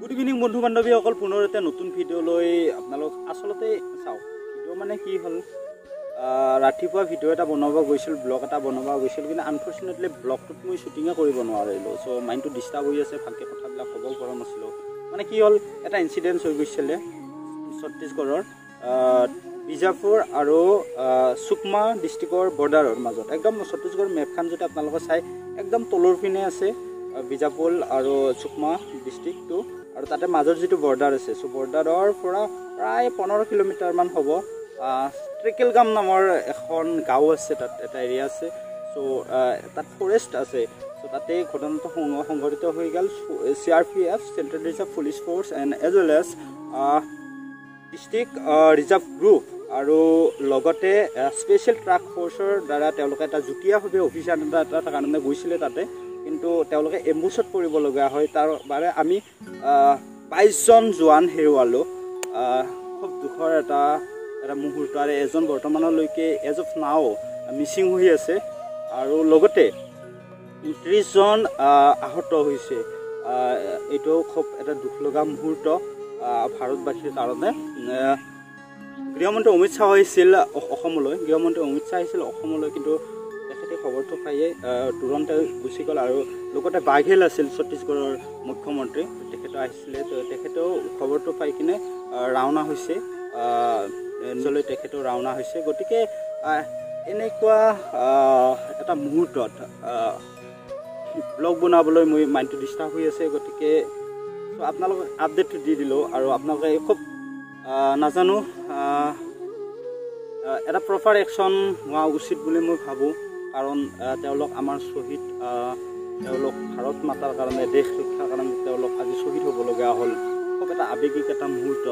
Good evening বন্ধু বান্ধৱীসকল, পুনৰ এটা নতুন ভিডিঅ' লৈ আপোনালোক আচলতে চাওক। ভিডিঅ' মানে কি হ'ল, ৰাতিপুৱা ভিডিঅ' এটা বনাব গৈছিল, ব্লগ এটা বনাব গৈছিল, কিন্তু আনফৰ্চুনেটলি ব্লগটোত মই শ্বুটিঙে কৰিব নোৱাৰিলোঁ। চ' মাইণ্ডটো ডিষ্টাৰ্ব হৈ আছে, ভালকৈ কথাবিলাক ক'ব পৰা নাছিলোঁ। মানে কি হ'ল, এটা ইনচিডেণ্ট হৈ গৈছিলে ছত্তীশগড়ৰ বিজাপুৰ আৰু সুকমা ডিষ্ট্ৰিক্টৰ বৰ্ডাৰৰ মাজত। একদম ছত্তীশগড় মেপখন যদি আপোনালোকে চাই, একদম তলৰ পিনে আছে বিজাপুৰ আৰু সুকমা ডিষ্ট্ৰিক্টটো, আৰু তাতে মাজৰ যিটো বৰ্ডাৰ আছে, চ' বৰ্ডাৰৰ পৰা প্ৰায় 15 কিলোমিটাৰমান হ'ব ট্ৰেকেলগাম নামৰ এখন গাঁও আছে, তাত এটা এৰিয়া আছে। চ' তাত ফৰেষ্ট আছে। চ' তাতে ঘটনাটো সংঘটিত হৈ গ'ল। CRPF, central reserve police force and as well as district reserve group আৰু লগতে স্পেচিয়েল ট্ৰাক ফ'ৰ্চৰ দ্বাৰা তেওঁলোকে এটা যুটীয়াভাৱে অভিযান এটা কাৰণে গৈছিলে তাতে, কিন্তু তেওঁলোকে এম্বুছত পৰিব লগা হয়। তাৰ বাবে আমি 22জন জোৱান হেৰুৱালোঁ। খুব দুখৰ এটা মুহূৰ্ত, আৰু এজন বৰ্তমানলৈকে এজ অফ নাও মিচিং হৈ আছে, আৰু লগতে 30জন আহত হৈছে। এইটো খুব এটা দুখ লগা মুহূৰ্ত ভাৰতবাসীৰ কাৰণে। গৃহমন্ত্ৰী অমিত শ্বাহ আহিছিল অসমলৈ, কিন্তু তেখেতে খবৰটো পায়ে তুৰন্তে গুচি গ'ল। আৰু লগতে বাঘেল আছিল ছত্তীশগড়ৰ মুখ্যমন্ত্ৰী, তেখেতো আহিছিলে। তো তেখেতেও খবৰটো পাই কিনে ৰাওনা হৈছে, তেখেতেও ৰাওনা হৈছে। গতিকে এনেকুৱা এটা মুহূৰ্তত ব্লগ বনাবলৈ মই মাইণ্ডটো ডিষ্টাৰ্ব হৈ আছে। গতিকে আপোনালোকক আপডেটটো দি দিলোঁ, আৰু আপোনালোকে খুব নাজানো এটা প্ৰপাৰ একশ্যন হোৱা উচিত বুলি মই ভাবোঁ, কাৰণ তেওঁলোক আমাৰ শ্বহীদ। তেওঁলোক ভাৰত মাতাৰ কাৰণে, দেশ ৰক্ষাৰ কাৰণে তেওঁলোক আজি শ্বহীদ হ'বলগীয়া হ'ল। খুব এটা আৱেগিক এটা মুহূৰ্ত।